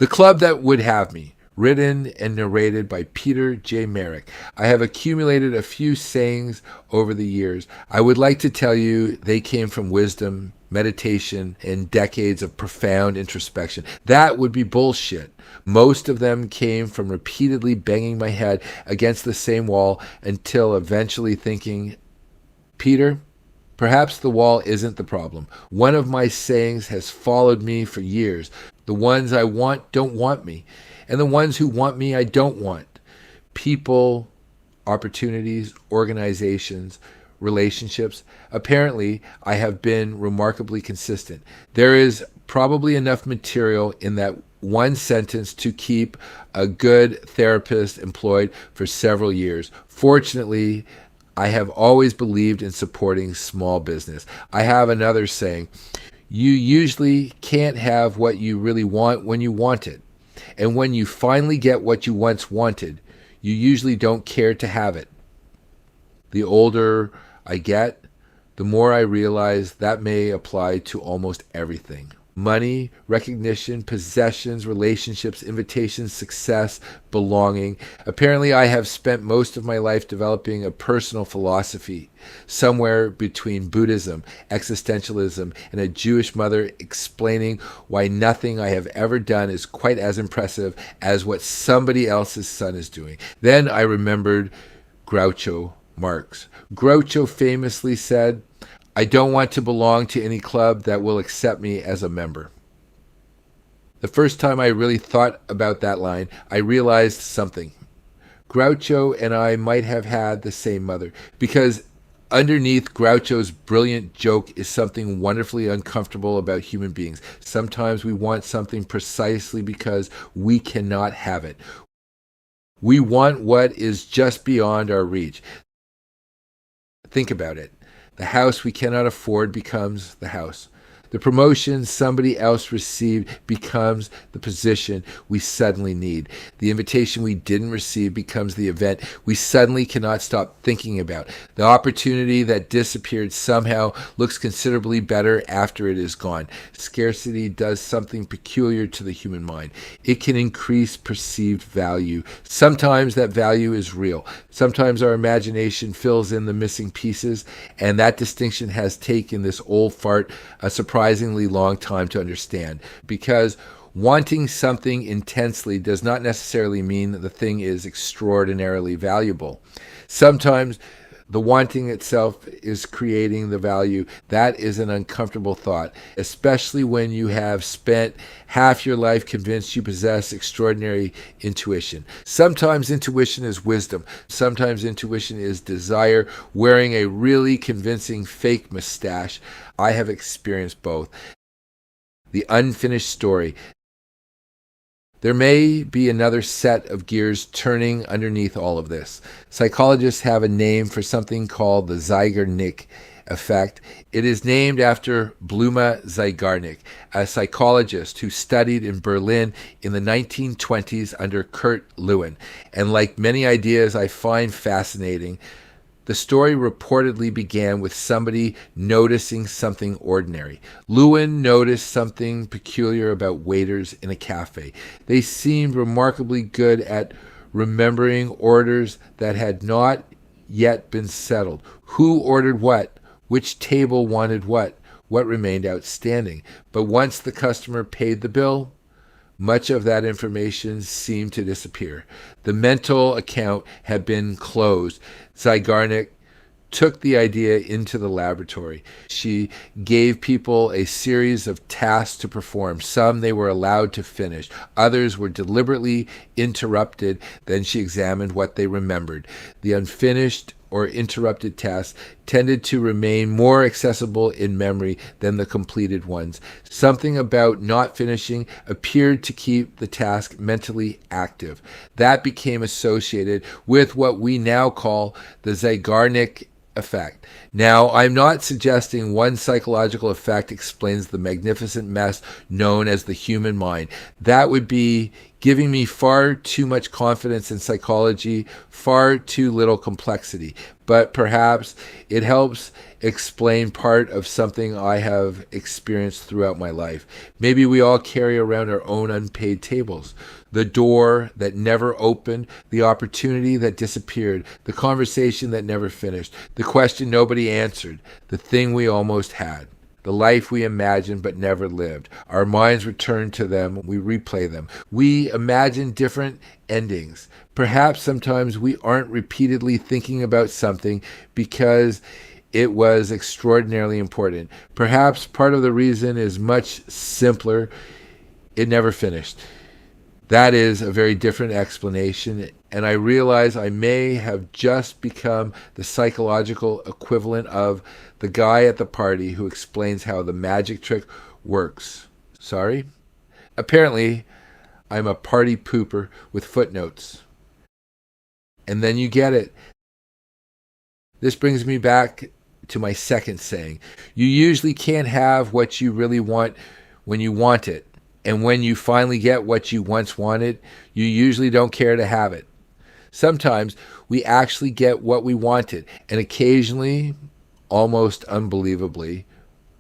The Club That Would Have Me, written and narrated by Peter J. Merrick. I have accumulated a few sayings over the years. I would like to tell you they came from wisdom, meditation, and decades of profound introspection. That would be bullshit. Most of them came from repeatedly banging my head against the same wall until eventually thinking, Peter, perhaps the wall isn't the problem. One of my sayings has followed me for years. The ones I want don't want me, and the ones who want me I don't want. People, opportunities, organizations, relationships. Apparently, I have been remarkably consistent. There is probably enough material in that one sentence to keep a good therapist employed for several years. Fortunately, I have always believed in supporting small business. I have another saying, you usually can't have what you really want when you want it. And when you finally get what you once wanted, you usually don't care to have it. The older I get, the more I realize that may apply to almost everything. Money, recognition, possessions, relationships, invitations, success, belonging. Apparently, I have spent most of my life developing a personal philosophy, somewhere between Buddhism, existentialism, and a Jewish mother explaining why nothing I have ever done is quite as impressive as what somebody else's son is doing. Then I remembered Groucho Marx. Groucho famously said, I don't want to belong to any club that will accept me as a member. The first time I really thought about that line, I realized something. Groucho and I might have had the same mother, because underneath Groucho's brilliant joke is something wonderfully uncomfortable about human beings. Sometimes we want something precisely because we cannot have it. We want what is just beyond our reach. Think about it. The house we cannot afford becomes the house. The promotion somebody else received becomes the position we suddenly need. The invitation we didn't receive becomes the event we suddenly cannot stop thinking about. The opportunity that disappeared somehow looks considerably better after it is gone. Scarcity does something peculiar to the human mind. It can increase perceived value. Sometimes that value is real. Sometimes our imagination fills in the missing pieces, and that distinction has taken this old fart a surprisingly long time to understand, because wanting something intensely does not necessarily mean that the thing is extraordinarily valuable. Sometimes the wanting itself is creating the value. That is an uncomfortable thought, especially when you have spent half your life convinced you possess extraordinary intuition. Sometimes intuition is wisdom. Sometimes intuition is desire wearing a really convincing fake mustache. I have experienced both. The unfinished story. There may be another set of gears turning underneath all of this. Psychologists have a name for something called the Zeigarnik effect. It is named after Bluma Zeigarnik, a psychologist who studied in Berlin in the 1920s under Kurt Lewin. And like many ideas I find fascinating, the story reportedly began with somebody noticing something ordinary. Lewin noticed something peculiar about waiters in a cafe. They seemed remarkably good at remembering orders that had not yet been settled. Who ordered what? Which table wanted what remained outstanding. But once the customer paid the bill, much of that information seemed to disappear. The mental account had been closed. Zeigarnik took the idea into the laboratory. She gave people a series of tasks to perform. Some they were allowed to finish. Others were deliberately interrupted. Then she examined what they remembered. The unfinished or interrupted tasks tended to remain more accessible in memory than the completed ones. Something about not finishing appeared to keep the task mentally active. That became associated with what we now call the Zeigarnik effect. Now, I'm not suggesting one psychological effect explains the magnificent mess known as the human mind. That would be giving me far too much confidence in psychology, far too little complexity. But perhaps it helps explain part of something I have experienced throughout my life. Maybe we all carry around our own unpaid tables. The door that never opened, the opportunity that disappeared, the conversation that never finished, the question nobody answered, the thing we almost had. The life we imagined but never lived. Our minds return to them. We replay them. We imagine different endings. Perhaps sometimes we aren't repeatedly thinking about something because it was extraordinarily important. Perhaps part of the reason is much simpler. It never finished. That is a very different explanation, and I realize I may have just become the psychological equivalent of the guy at the party who explains how the magic trick works. Sorry? Apparently, I'm a party pooper with footnotes. And then you get it. This brings me back to my second saying. You usually can't have what you really want when you want it. And when you finally get what you once wanted, you usually don't care to have it. Sometimes we actually get what we wanted, and occasionally, almost unbelievably,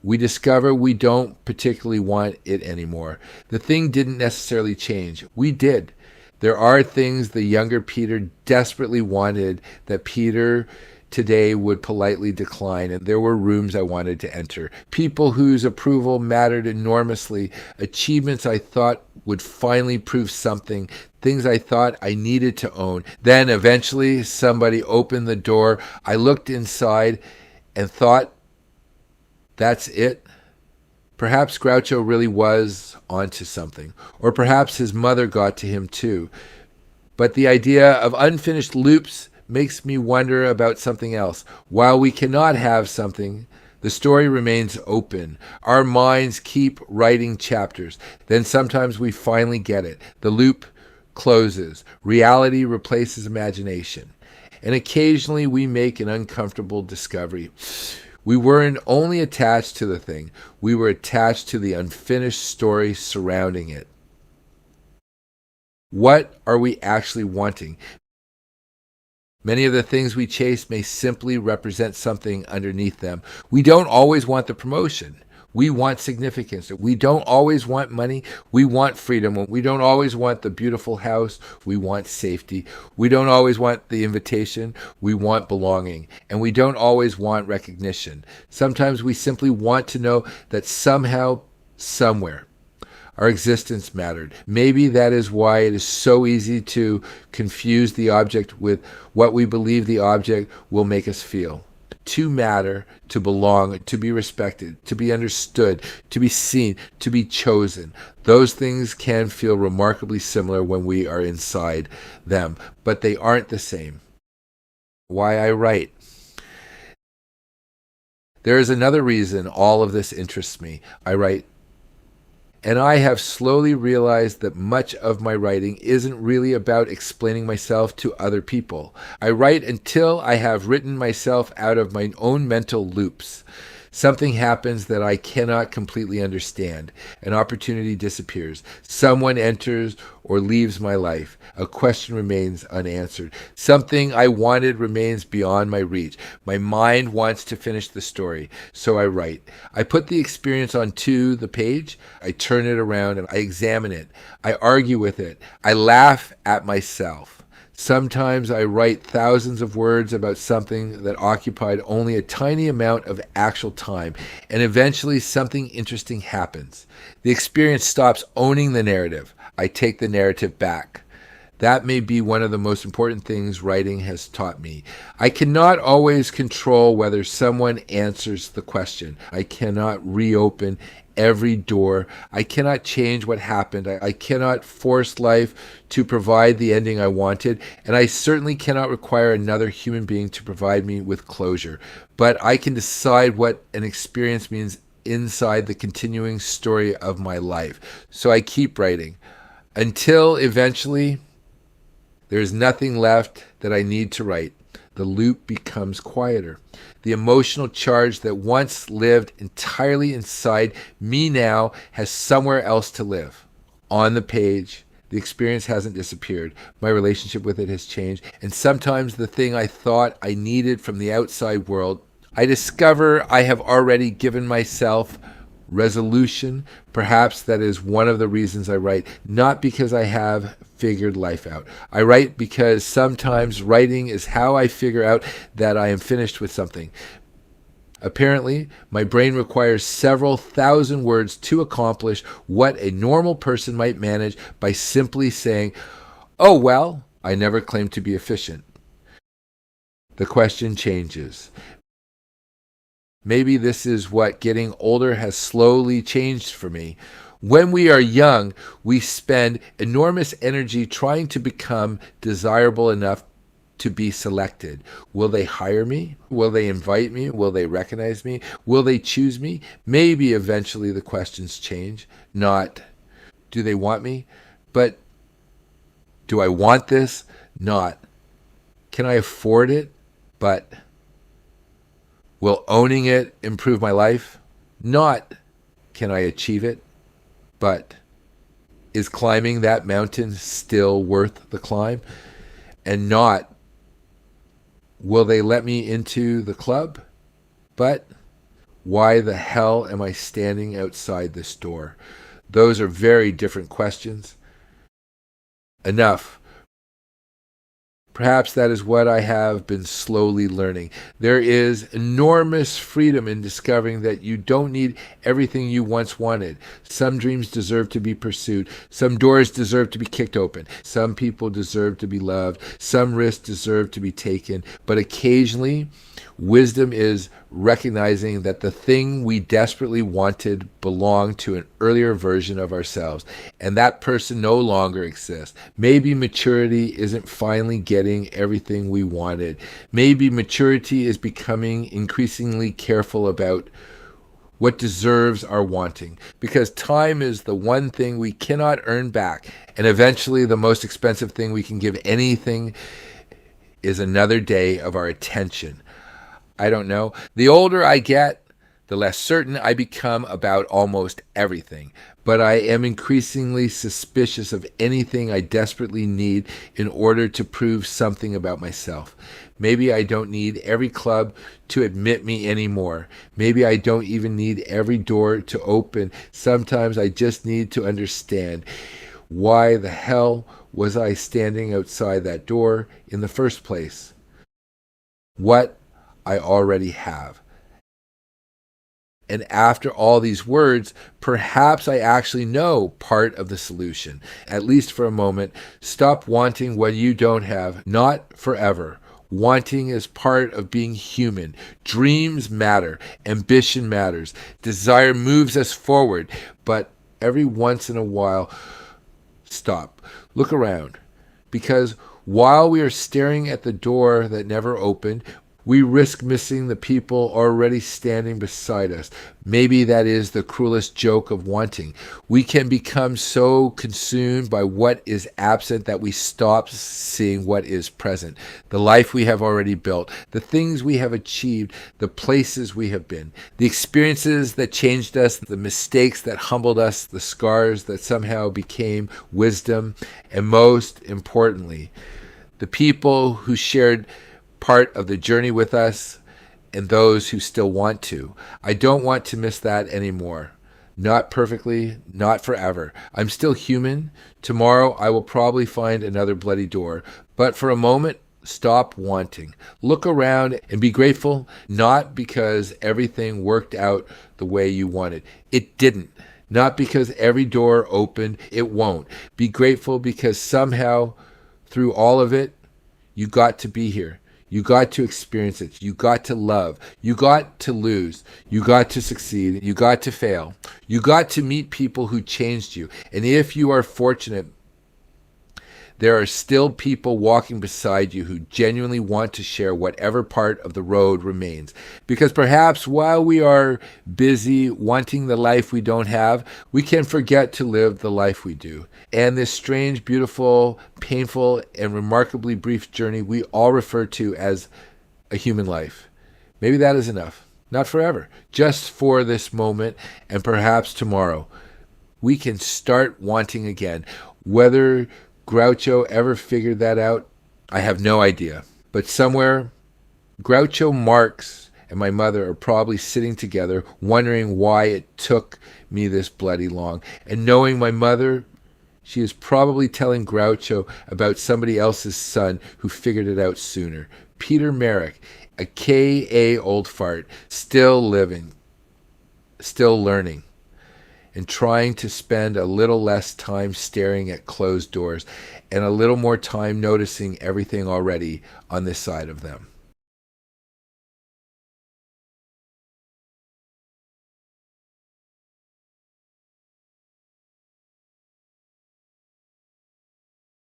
we discover we don't particularly want it anymore. The thing didn't necessarily change. We did. There are things the younger Peter desperately wanted that Peter today would politely decline, and there were rooms I wanted to enter, people whose approval mattered enormously, achievements I thought would finally prove something, things I thought I needed to own. Then eventually somebody opened the door. I looked inside and thought, that's it? Perhaps Groucho really was onto something, or perhaps his mother got to him too. But the idea of unfinished loops makes me wonder about something else. While we cannot have something, the story remains open. Our minds keep writing chapters. Then sometimes we finally get it. The loop closes. Reality replaces imagination. And occasionally we make an uncomfortable discovery. We weren't only attached to the thing, we were attached to the unfinished story surrounding it. What are we actually wanting? Many of the things we chase may simply represent something underneath them. We don't always want the promotion. We want significance. We don't always want money. We want freedom. We don't always want the beautiful house. We want safety. We don't always want the invitation. We want belonging. And we don't always want recognition. Sometimes we simply want to know that somehow, somewhere, our existence mattered. Maybe that is why it is so easy to confuse the object with what we believe the object will make us feel. To matter, to belong, to be respected, to be understood, to be seen, to be chosen. Those things can feel remarkably similar when we are inside them, but they aren't the same. Why I write. There is another reason all of this interests me. I write. And I have slowly realized that much of my writing isn't really about explaining myself to other people. I write until I have written myself out of my own mental loops. Something happens that I cannot completely understand. An opportunity disappears. Someone enters or leaves my life. A question remains unanswered. Something I wanted remains beyond my reach. My mind wants to finish the story, so I write. I put the experience onto the page. I turn it around and I examine it. I argue with it. I laugh at myself. Sometimes I write thousands of words about something that occupied only a tiny amount of actual time, and eventually something interesting happens. The experience stops owning the narrative. I take the narrative back. That may be one of the most important things writing has taught me. I cannot always control whether someone answers the question. I cannot reopen every door. I cannot change what happened. I cannot force life to provide the ending I wanted, and I certainly cannot require another human being to provide me with closure. But I can decide what an experience means inside the continuing story of my life. So I keep writing until eventually there is nothing left that I need to write. The loop becomes quieter. The emotional charge that once lived entirely inside me now has somewhere else to live. On the page, The experience hasn't disappeared. My relationship with it has changed. And sometimes the thing I thought I needed from the outside world, I discover I have already given myself resolution. Perhaps that is one of the reasons I write, not because I have figured life out. I write because sometimes writing is how I figure out that I am finished with something. Apparently, my brain requires several thousand words to accomplish what a normal person might manage by simply saying, "Oh, well, I never claimed to be efficient." The question changes. Maybe this is what getting older has slowly changed for me. When we are young, we spend enormous energy trying to become desirable enough to be selected. Will they hire me? Will they invite me? Will they recognize me? Will they choose me? Maybe eventually the questions change. Not, do they want me? But, do I want this? Not, can I afford it? But, will owning it improve my life? Not, can I achieve it? But, is climbing that mountain still worth the climb? And not, will they let me into the club? But, why the hell am I standing outside this door? Those are very different questions. Enough. Perhaps that is what I have been slowly learning. There is enormous freedom in discovering that you don't need everything you once wanted. Some dreams deserve to be pursued. Some doors deserve to be kicked open. Some people deserve to be loved. Some risks deserve to be taken. But occasionally, wisdom is recognizing that the thing we desperately wanted belonged to an earlier version of ourselves, and that person no longer exists. Maybe maturity isn't finally getting everything we wanted. Maybe maturity is becoming increasingly careful about what deserves our wanting, because time is the one thing we cannot earn back, and eventually the most expensive thing we can give anything is another day of our attention. I don't know. The older I get, the less certain I become about almost everything. But I am increasingly suspicious of anything I desperately need in order to prove something about myself. Maybe I don't need every club to admit me anymore. Maybe I don't even need every door to open. Sometimes I just need to understand, why the hell was I standing outside that door in the first place? What I already have. And after all these words, perhaps I actually know part of the solution. At least for a moment, stop wanting what you don't have, not forever. Wanting is part of being human. Dreams matter. Ambition matters. Desire moves us forward. But every once in a while, stop. Look around. Because while we are staring at the door that never opened, we risk missing the people already standing beside us. Maybe that is the cruelest joke of wanting. We can become so consumed by what is absent that we stop seeing what is present. The life we have already built, the things we have achieved, the places we have been, the experiences that changed us, the mistakes that humbled us, the scars that somehow became wisdom, and most importantly, the people who shared part of the journey with us, and those who still want to. I don't want to miss that anymore. Not perfectly, not forever. I'm still human. Tomorrow I will probably find another bloody door. But for a moment, stop wanting. Look around and be grateful, not because everything worked out the way you wanted. It didn't. Not because every door opened. It won't. Be grateful because somehow, through all of it, you got to be here. You got to experience it. You got to love. You got to lose. You got to succeed. You got to fail. You got to meet people who changed you. And if you are fortunate, there are still people walking beside you who genuinely want to share whatever part of the road remains. Because perhaps while we are busy wanting the life we don't have, we can forget to live the life we do. And this strange, beautiful, painful, and remarkably brief journey we all refer to as a human life. Maybe that is enough. Not forever. Just for this moment and perhaps tomorrow. We can start wanting again. Whether Groucho ever figured that out, I have no idea. But somewhere, Groucho Marx and my mother are probably sitting together wondering why it took me this bloody long. And knowing my mother, she is probably telling Groucho about somebody else's son who figured it out sooner. Peter Merrick, a K.A. old fart, still living, still learning, and trying to spend a little less time staring at closed doors and a little more time noticing everything already on this side of them.